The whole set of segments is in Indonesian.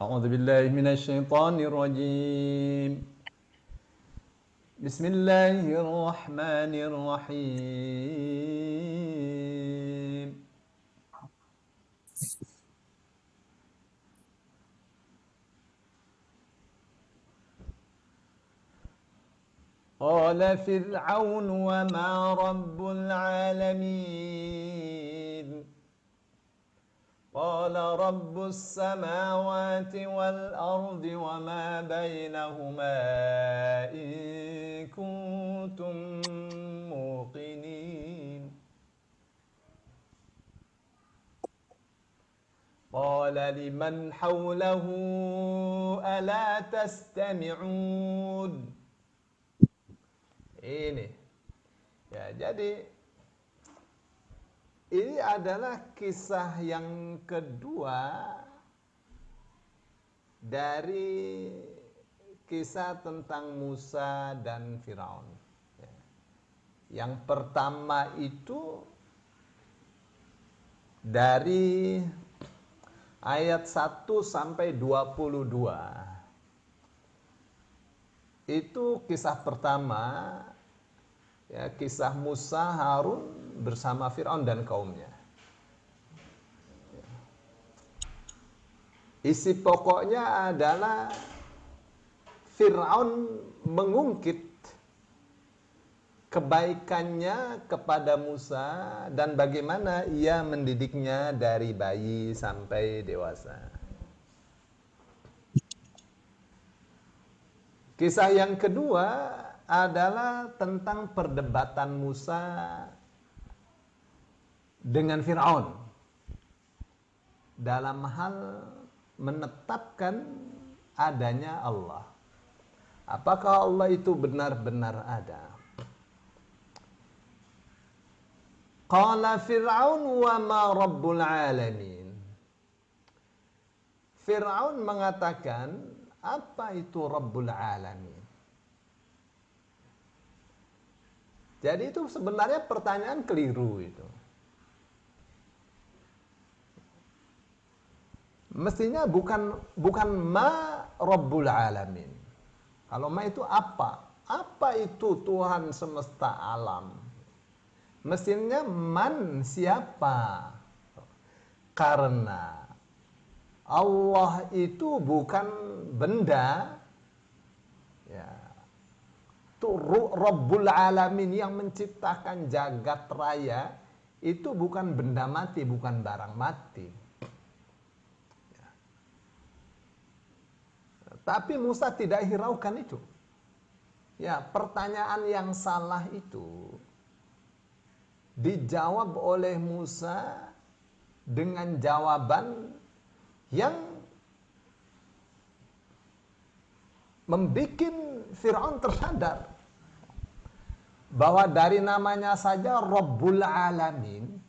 أعوذ بالله من الشيطان الرجيم. بسم الله الرحمن الرحيم. قال فرعون وما رب العالمين قال رب السماوات والأرض وما بينهما إن كنتم موقنين قال لمن حوله ألا تستمعون. Ini ya, jadi ini adalah kisah yang kedua dari kisah tentang Musa dan Firaun. Yang pertama itu dari ayat 1 sampai 22. Itu kisah pertama, ya, kisah Musa Harun bersama Firaun dan kaumnya. Isi pokoknya adalah Firaun mengungkit kebaikannya kepada Musa dan bagaimana ia mendidiknya dari bayi sampai dewasa. Kisah yang kedua adalah tentang perdebatan Musa dengan Firaun dalam hal menetapkan adanya Allah. Apakah Allah itu benar-benar ada? Qala Fir'aun wa ma rabbul alamin. Fir'aun mengatakan, apa itu Rabbul Alamin? Jadi itu sebenarnya pertanyaan keliru itu. Mestinya bukan ma Rabbul Alamin. Kalau ma itu apa? Apa itu Tuhan semesta alam? Mestinya man siapa? Karena Allah itu bukan benda, ya. Itu Rabbul Alamin yang menciptakan jagat raya itu bukan benda mati, bukan barang mati. Ya. Tapi Musa tidak hiraukan itu. Ya, pertanyaan yang salah itu dijawab oleh Musa dengan jawaban yang membuat Fir'aun tersadar bahwa dari namanya saja Rabbul Alamin,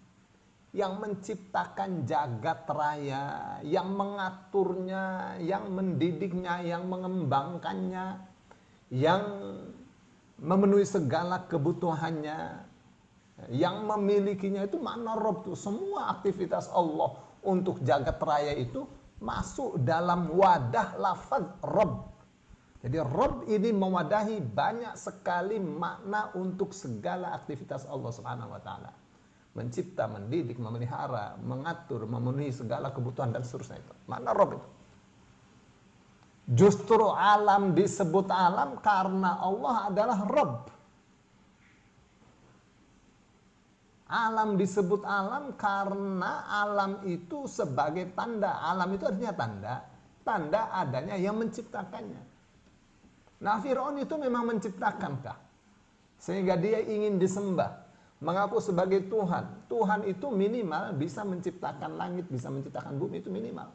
yang menciptakan jagat raya, yang mengaturnya, yang mendidiknya, yang mengembangkannya, yang memenuhi segala kebutuhannya, yang memilikinya, itu makna Rabb itu. Semua aktivitas Allah untuk jagat raya itu masuk dalam wadah lafaz Rabb. Jadi Rabb ini mewadahi banyak sekali makna untuk segala aktivitas Allah Subhanahu wa taala. Mencipta, mendidik, memelihara, mengatur, memenuhi segala kebutuhan dan seterusnya itu. Makna Rabb itu. Justru alam disebut alam karena Allah adalah Rabb. Alam disebut alam karena alam itu sebagai tanda. Alam itu artinya tanda. Tanda adanya yang menciptakannya. Nah, Fir'aun itu memang menciptakankah? Sehingga dia ingin disembah. Mengaku sebagai Tuhan. Tuhan itu minimal bisa menciptakan langit, bisa menciptakan bumi, itu minimal.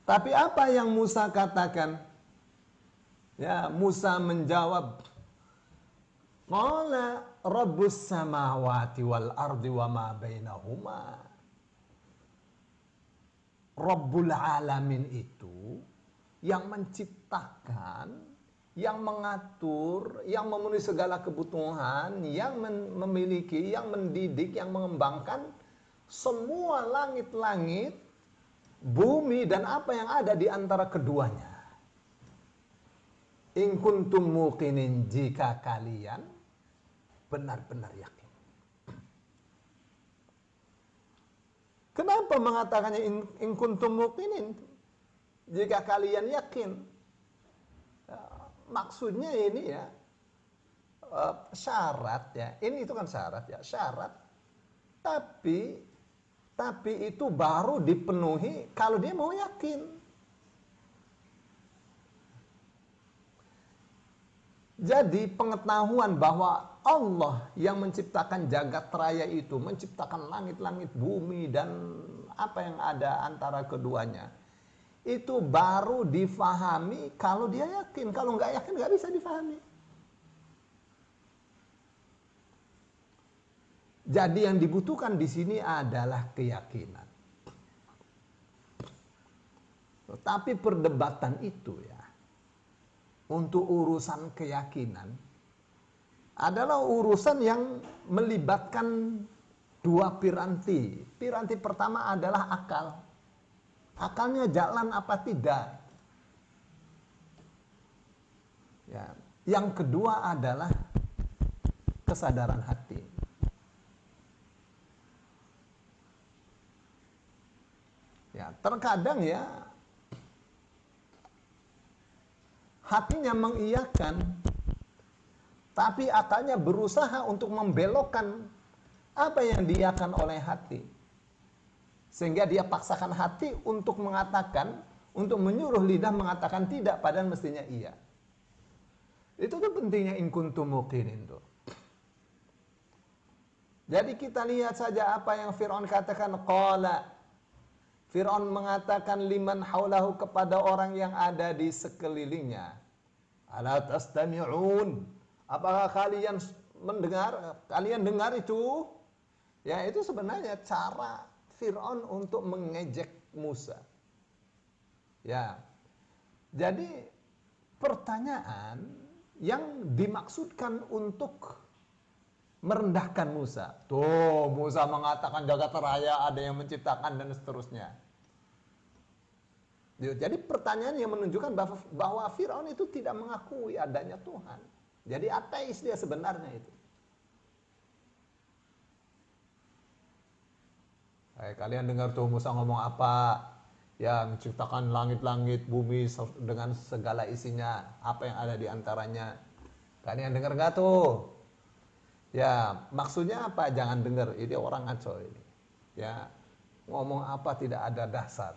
Tapi apa yang Musa katakan? Ya, Musa menjawab, qala rabbus samawati wal ardi wa ma bainahuma. Rabbul Alamin itu yang menciptakan, yang mengatur, yang memenuhi segala kebutuhan, yang memiliki, yang mendidik, yang mengembangkan semua langit-langit, bumi dan apa yang ada di antara keduanya. In kuntum muqinin, jika kalian benar-benar yakin. Kenapa mengatakannya in kuntum muqinin? Jika kalian yakin. Maksudnya ini ya, syarat ya. Ini itu kan syarat ya, syarat. Tapi itu baru dipenuhi kalau dia mau yakin. Jadi pengetahuan bahwa Allah yang menciptakan jagat raya itu, menciptakan langit-langit, bumi, dan apa yang ada antara keduanya, itu baru difahami kalau dia yakin. Kalau nggak yakin nggak bisa difahami. Jadi yang dibutuhkan di sini adalah keyakinan. Tapi perdebatan itu ya, untuk urusan keyakinan adalah urusan yang melibatkan dua piranti. Piranti pertama adalah akal. Akalnya jalan apa tidak. Ya. Yang kedua adalah kesadaran hati. Ya, terkadang ya hatinya mengiyakan, tapi akalnya berusaha untuk membelokkan apa yang diiyakan oleh hati. Sehingga dia paksakan hati untuk mengatakan, untuk menyuruh lidah mengatakan tidak, padahal mestinya iya. Itu tuh pentingnya in kuntum muqinin tuh. Jadi kita lihat saja apa yang Fir'aun katakan. Qala, Fir'aun mengatakan liman haulahu, kepada orang yang ada di sekelilingnya. Ala tastami'un, apakah kalian mendengar? Kalian dengar itu? Ya, itu sebenarnya cara Fir'aun untuk mengejek Musa. Ya. Jadi pertanyaan yang dimaksudkan untuk merendahkan Musa. Tuh, Musa mengatakan jagat raya ada yang menciptakan dan seterusnya. Jadi pertanyaan yang menunjukkan bahwa Fir'aun itu tidak mengakui adanya Tuhan. Jadi ateis dia sebenarnya itu. Kalian dengar tuh Musa ngomong apa? Ya, menciptakan langit-langit, bumi dengan segala isinya, apa yang ada di antaranya. Kalian dengar gak tuh? Ya, maksudnya apa? Jangan dengar, ini orang ngaco ini. Ya, ngomong apa tidak ada dasar.